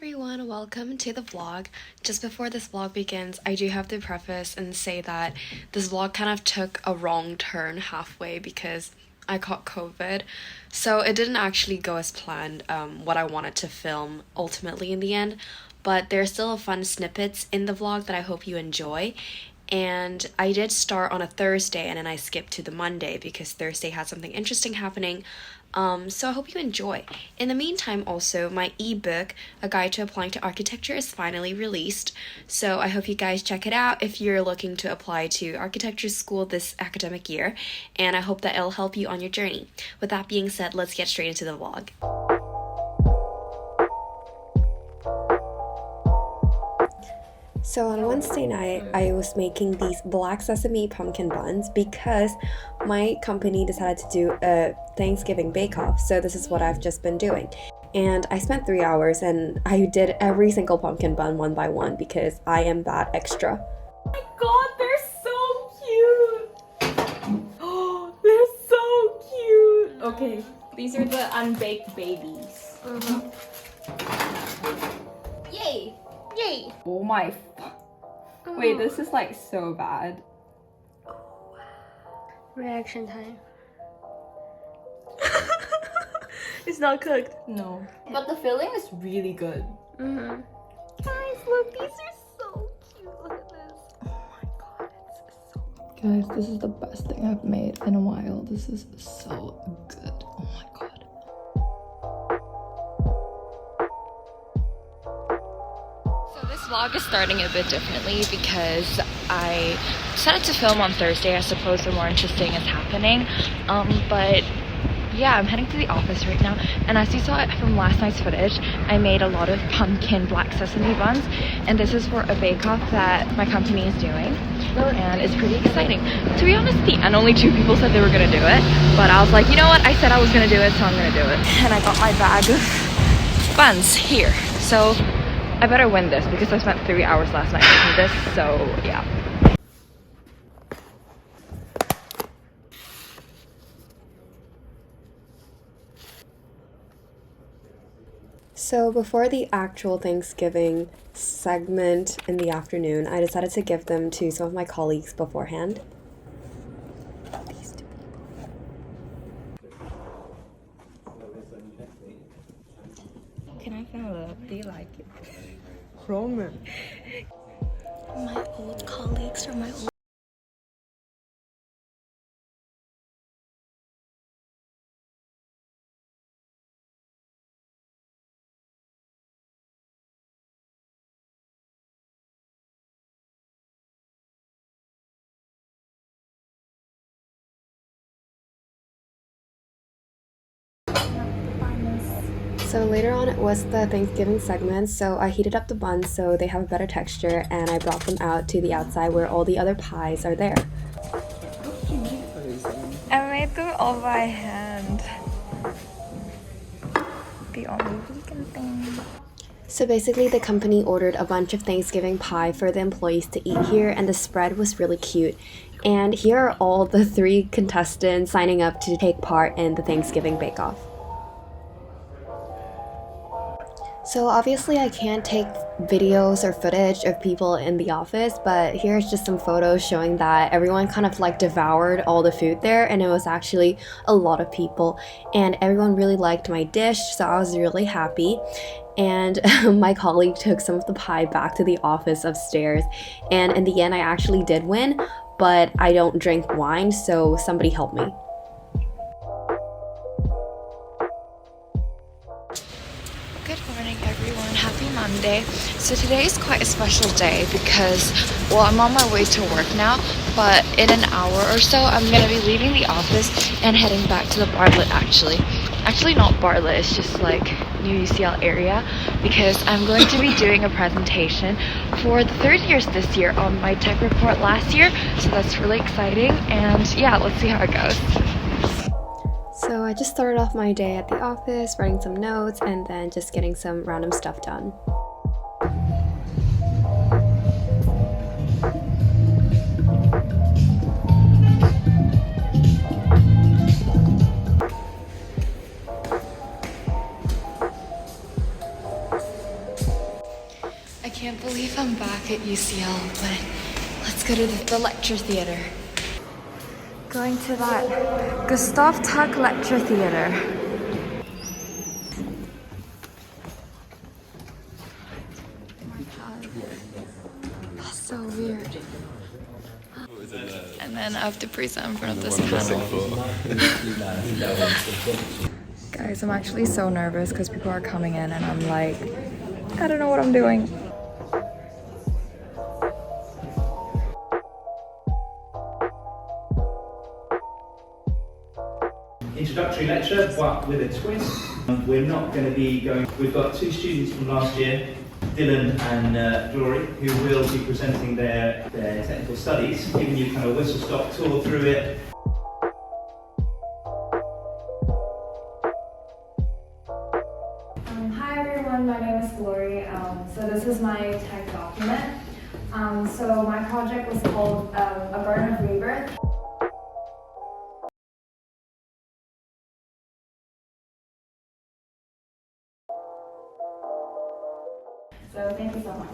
everyone, welcome to the vlog. Just before this vlog begins, I do have to preface and say that this vlog kind of took a wrong turn halfway because I caught COVID. So it didn't actually go as planned, what I wanted to film ultimately in the end, but there's still fun snippets in the vlog that I hope you enjoy. And I did start on a Thursday and then I skipped to the Monday because Thursday had something interesting happening. So I hope you enjoy. In the meantime, also, my ebook, A Guide to Applying to Architecture, is finally released. So I hope you guys check it out if you're looking to apply to architecture school this academic year. And I hope that it'll help you on your journey. With that being said, let's get straight into the vlog. So on Wednesday night, I was making these black sesame pumpkin buns because my company decided to do a Thanksgiving bake-off. So this is what I've just been doing. And I spent 3 hours and I did every single pumpkin bun one by one because I am that extra. Oh my god, they're so cute! Oh, they're so cute! Okay, these are the unbaked babies. Yay! Yay! Oh my Wait, this is like so bad. Reaction time. It's not cooked. No. But the filling is really good. Guys, look, these are so cute. Look at this. Oh my god, it's so Guys, this is the best thing I've made in a while. This is so good. Oh my god. So this vlog is starting a bit differently because I decided to film on Thursday. I suppose the more interesting is happening. But yeah, I'm heading to the office right now, and as you saw from last night's footage, I made a lot of pumpkin black sesame buns, and this is for a bake-off that my company is doing, and it's pretty exciting. To be honest, at the end, only 2 people said they were gonna do it, but I was like, you know what, I said I was gonna do it, so I'm gonna do it. And I got my bag of buns here, so I better win this because I spent 3 hours last night making this, so yeah. So before the actual Thanksgiving segment in the afternoon, I decided to give them to some of my colleagues beforehand. These 2 people. Can I fill up? Do you like it? My old colleagues from my old. So later on it was the Thanksgiving segment, so I heated up the buns so they have a better texture, and I brought them out to the outside where all the other pies are there. I made them all by hand. The only vegan thing. So basically the company ordered a bunch of Thanksgiving pie for the employees to eat here, and the spread was really cute. And here are all the 3 contestants signing up to take part in the Thanksgiving bake-off. So obviously I can't take videos or footage of people in the office, but here's just some photos showing that everyone kind of like devoured all the food there, and it was actually a lot of people, and everyone really liked my dish, so I was really happy. And my colleague took some of the pie back to the office upstairs, and in the end I actually did win, but I don't drink wine, so somebody helped me. Good morning everyone, happy Monday. So today is quite a special day because, well, I'm on my way to work now, but in an hour or so I'm going to be leaving the office and heading back to the Bartlett actually. Actually not Bartlett, it's just like new UCL area, because I'm going to be doing a presentation for the 3rd years this year on my tech report last year, so that's really exciting, and yeah, let's see how it goes. So I just started off my day at the office, writing some notes, and then just getting some random stuff done. can't believe I'm back at UCL, but let's go to the lecture theater. Going to that Gustav Tuck Lecture Theater. Oh my god. That's so weird. And then I have to present in front of this panel. Guys, I'm actually so nervous because people are coming in and I'm like, I don't know what I'm doing. Introductory lecture, but with a twist. We're not going to be going. We've got two students from last year, Dylan and Glory, who will be presenting their technical studies, giving you kind of a whistle-stop tour through it. Hi everyone, my name is Glory. So this is my tech document. So my project was called A Garden of Rebirth. So thank you so much.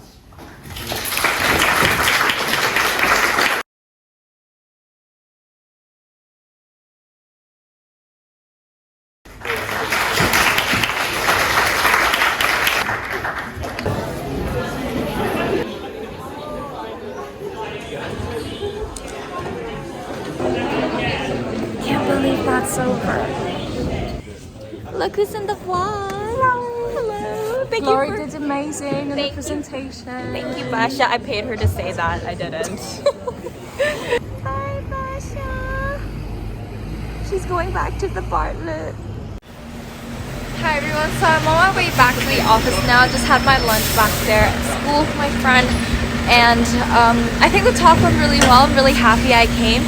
Can't believe that's over. Look who's in the vlog. Hello. Thank Glory you for... did amazing in the presentation. Thank you, Basha. I paid her to say that. I didn't. Hi, Basha. She's going back to the Bartlett. Hi everyone, so I'm on my way back to the office now. I just had my lunch back there at school with my friend, and I think the talk went really well. I'm really happy I came,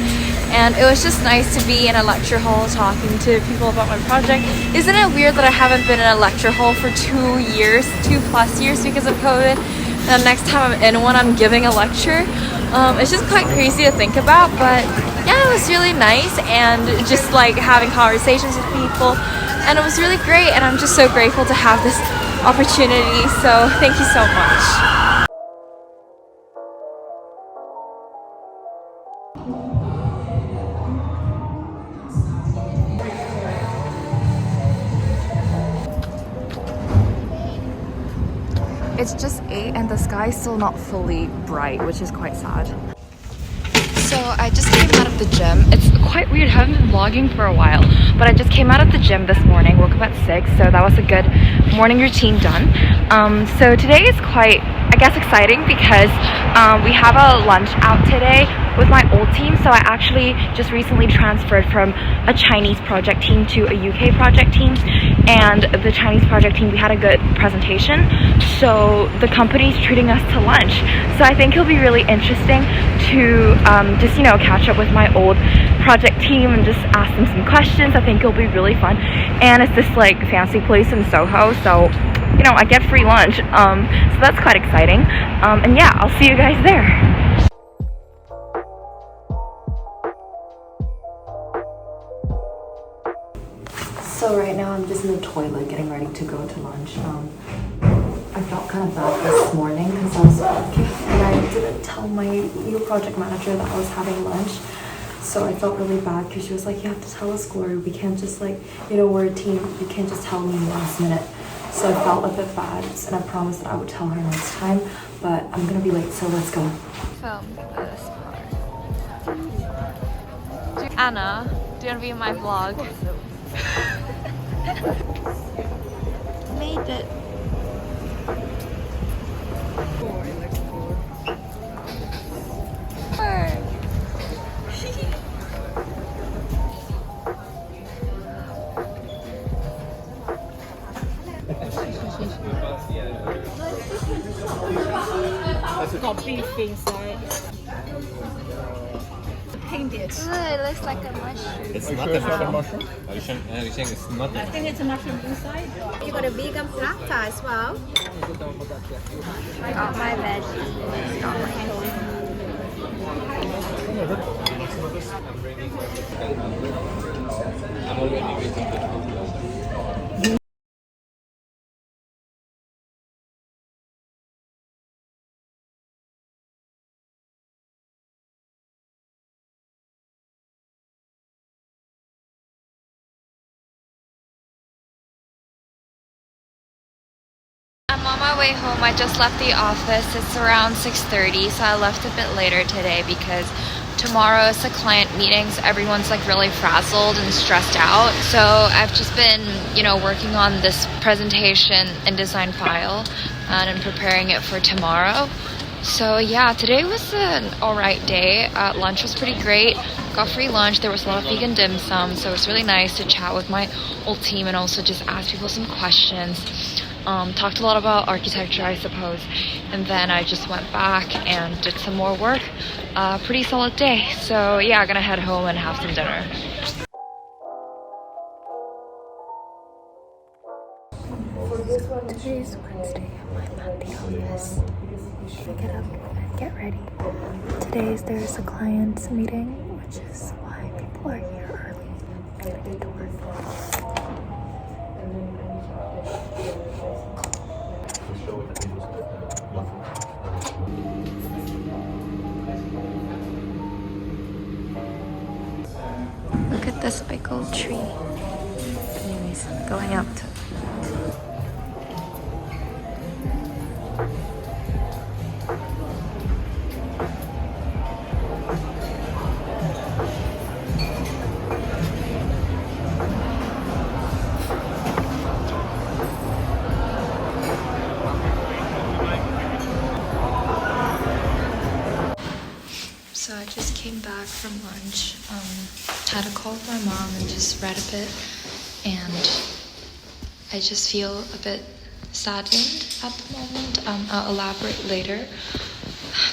and it was just nice to be in a lecture hall talking to people about my project. Isn't it weird that I haven't been in a lecture hall for 2 years, 2+ years because of COVID, and the next time I'm in one I'm giving a lecture? It's just quite crazy to think about, but yeah, it was really nice, and just like having conversations with people, and it was really great, and I'm just so grateful to have this opportunity, so thank you so much. It's just 8 and the sky's still not fully bright, which is quite sad. So I just came out of the gym. It's quite weird, I haven't been vlogging for a while, but I just came out of the gym this morning, woke up at 6, so that was a good morning routine done. So today is quite, I guess, exciting because we have a lunch out today with my old team. So I actually just recently transferred from a Chinese project team to a UK project team, and the Chinese project team, we had a good presentation, so the company's treating us to lunch. So I think it'll be really interesting to just, you know, catch up with my old project team and just ask them some questions. I think it'll be really fun, and it's this like fancy place in Soho, so you know, I get free lunch, so that's quite exciting. And yeah, I'll see you guys there. So right now I'm just in the toilet getting ready to go to lunch. I felt kind of bad this morning because I was working and I didn't tell my new project manager that I was having lunch. So I felt really bad because she was like, you have to tell us, Glory. We can't just like, you know, we're a team. You can't just tell me last minute. So I felt a bit bad, and I promised that I would tell her next time, but I'm gonna be late, so let's go. Film this part. Anna, do you want to be in my vlog? Made it. Got beef inside. Painted. It looks like a mushroom. It's not a mushroom? Are you saying it's not? I think it's a mushroom inside. You got a vegan platter as well. Got my veggies. Got my I'm already waiting. my way home. I just left the office. It's around 6:30, so I left a bit later today because tomorrow is the client meetings. Everyone's like really frazzled and stressed out. So I've just been, working on this presentation and design file and I'm preparing it for tomorrow. So yeah, today was an alright day. Lunch was pretty great. Got free lunch. There was a lot of vegan dim sum, so it's really nice to chat with my old team and also just ask people some questions. Talked a lot about architecture, I suppose, and then I just went back and did some more work. Pretty solid day. So yeah, I'm gonna head home and have some dinner. Today's Wednesday. I'm at the office. I get up and get ready. There's a client's meeting, which is why people are here early. I get to work. Look at this big old tree. Anyways, going up to So I just came back from lunch, had a call with my mom and just read a bit, and I just feel a bit saddened at the moment. I'll elaborate later.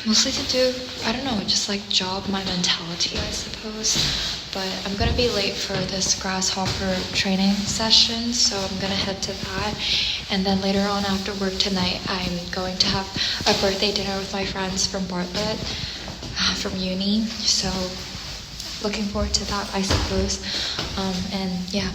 Mostly to do, I don't know, just like job my mentality, I suppose. But I'm gonna be late for this grasshopper training session, so I'm gonna head to that. And then later on after work tonight, I'm going to have a birthday dinner with my friends from Bartlett. From uni, so looking forward to that, I suppose. And yeah.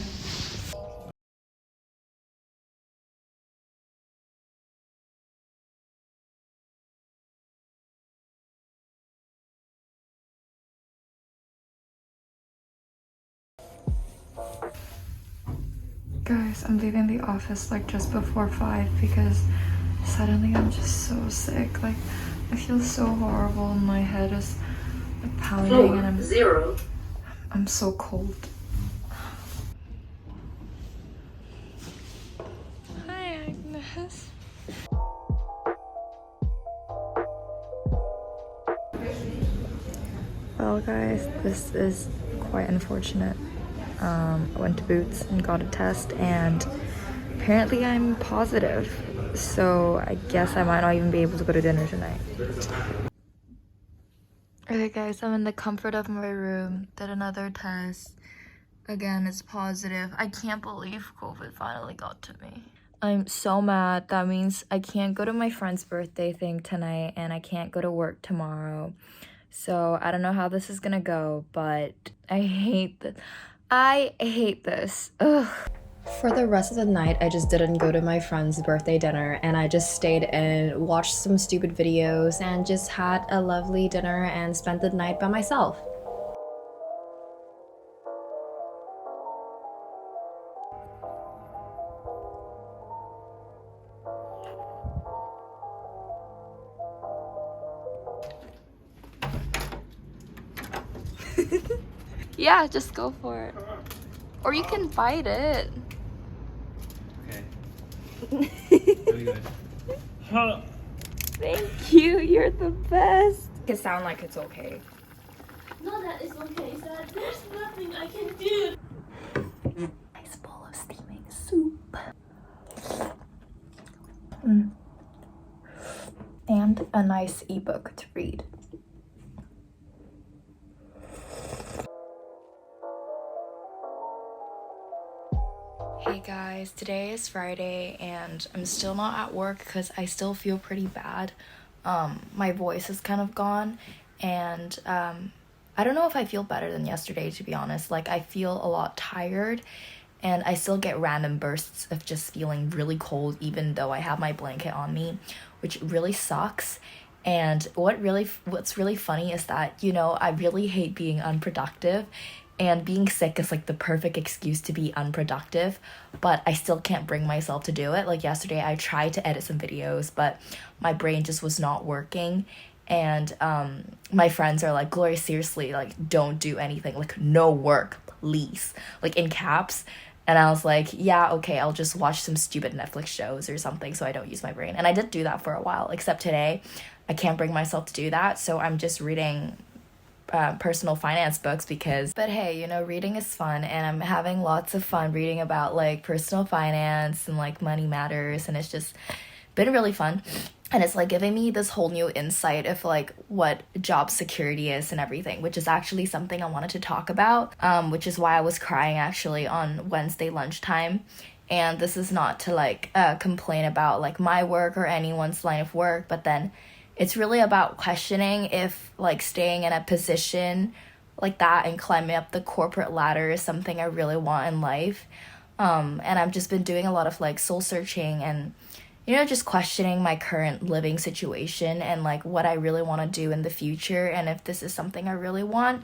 Guys, I'm leaving the office like just before 5 because suddenly I'm just so sick. Like, I feel so horrible and my head is like pounding and I'm so cold. Hi, Agnes. Well guys, this is quite unfortunate. I went to Boots and got a test and apparently I'm positive. So I guess I might not even be able to go to dinner tonight. Okay guys, I'm in the comfort of my room, did another test. Again, it's positive. I can't believe COVID finally got to me. I'm so mad. That means I can't go to my friend's birthday thing tonight and I can't go to work tomorrow. So I don't know how this is gonna go, but I hate this. I hate this. Ugh. For the rest of the night, I just didn't go to my friend's birthday dinner and I just stayed and watched some stupid videos and just had a lovely dinner and spent the night by myself. Yeah, just go for it. Or you can bite it. Okay. Very good. Thank you, you're the best. It sound like it's okay. No, that is okay. Is that there's nothing I can do. Nice bowl of steaming soup. And a nice ebook to read. Hey guys, today is Friday and I'm still not at work because I still feel pretty bad. My voice is kind of gone and I don't know if I feel better than yesterday, to be honest. Like, I feel a lot tired and I still get random bursts of just feeling really cold even though I have my blanket on me, which really sucks. And what's really funny is that, I really hate being unproductive. And being sick is like the perfect excuse to be unproductive, but I still can't bring myself to do it. Like yesterday I tried to edit some videos, but my brain just was not working. And my friends are like, Gloria, seriously, like don't do anything, like no work, please, like in caps. And I was like, yeah, okay, I'll just watch some stupid Netflix shows or something so I don't use my brain. And I did do that for a while, except today I can't bring myself to do that, so I'm just reading personal finance books because, but hey, you know, reading is fun, and I'm having lots of fun reading about like personal finance and like money matters, and it's just been really fun. And it's like giving me this whole new insight of like what job security is and everything, which is actually something I wanted to talk about, which is why I was crying actually on Wednesday lunchtime. And this is not to like complain about like my work or anyone's line of work, but then it's really about questioning if like staying in a position like that and climbing up the corporate ladder is something I really want in life. And I've just been doing a lot of like soul searching and, you know, just questioning my current living situation and like what I really want to do in the future and if this is something I really want.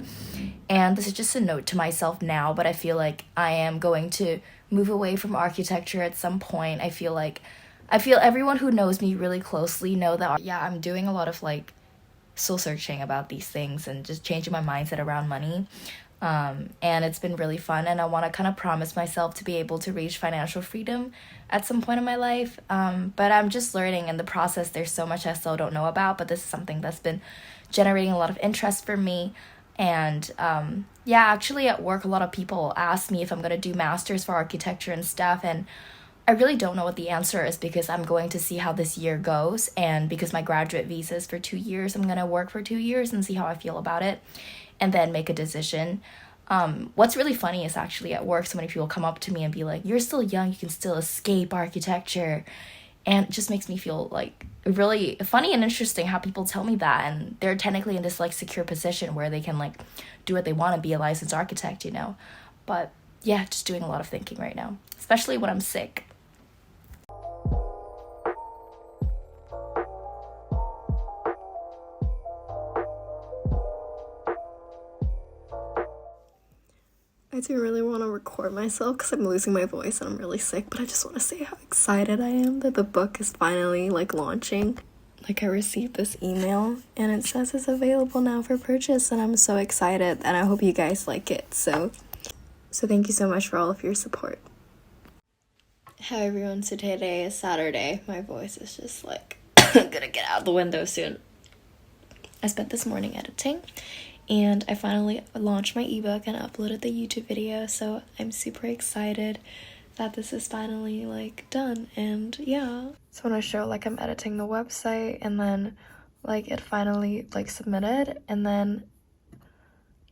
And this is just a note to myself now, but I feel like I am going to move away from architecture at some point. I feel everyone who knows me really closely know that, yeah, I'm doing a lot of like soul searching about these things and just changing my mindset around money. And it's been really fun, and I want to kind of promise myself to be able to reach financial freedom at some point in my life. But I'm just learning in the process. There's so much I still don't know about, but this is something that's been generating a lot of interest for me. And yeah, actually at work, a lot of people ask me if I'm going to do masters for architecture and stuff, and I really don't know what the answer is because I'm going to see how this year goes, and because my graduate visa is for 2 years, I'm going to work for 2 years and see how I feel about it and then make a decision. What's really funny is actually at work, so many people come up to me and be like, you're still young, you can still escape architecture. And it just makes me feel like really funny and interesting how people tell me that, and they're technically in this like secure position where they can like do what they want and be a licensed architect, you know. But yeah, just doing a lot of thinking right now, especially when I'm sick. I do really want to record myself because I'm losing my voice and I'm really sick, but I just want to say how excited I am that the book is finally like launching. Like I received this email and it says it's available now for purchase, and I'm so excited, and I hope you guys like it. So thank you so much for all of your support. Hi everyone, so today is Saturday. My voice is just like gonna get out the window soon. I spent this morning editing, and I finally launched my ebook and uploaded the YouTube video, so I'm super excited that this is finally like done. And yeah, so I want to show like I'm editing the website, and then like it finally like submitted, and then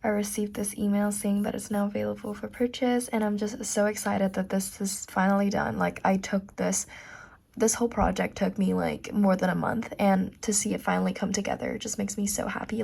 I received this email saying that it's now available for purchase, and I'm just so excited that this is finally done. Like I took this whole project took me like more than a month, and to see it finally come together just makes me so happy.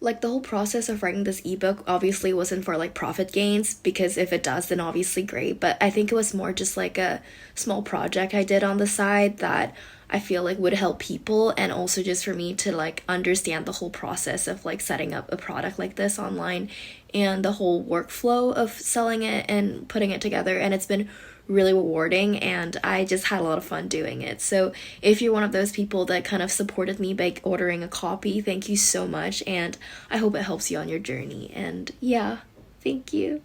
Like the whole process of writing this ebook obviously wasn't for like profit gains, because if it does, then obviously great, but I think it was more just like a small project I did on the side that I feel like would help people, and also just for me to like understand the whole process of like setting up a product like this online and the whole workflow of selling it and putting it together. And it's been really rewarding, and I just had a lot of fun doing it. So if you're one of those people that kind of supported me by ordering a copy, thank you so much, and I hope it helps you on your journey. And yeah, thank you.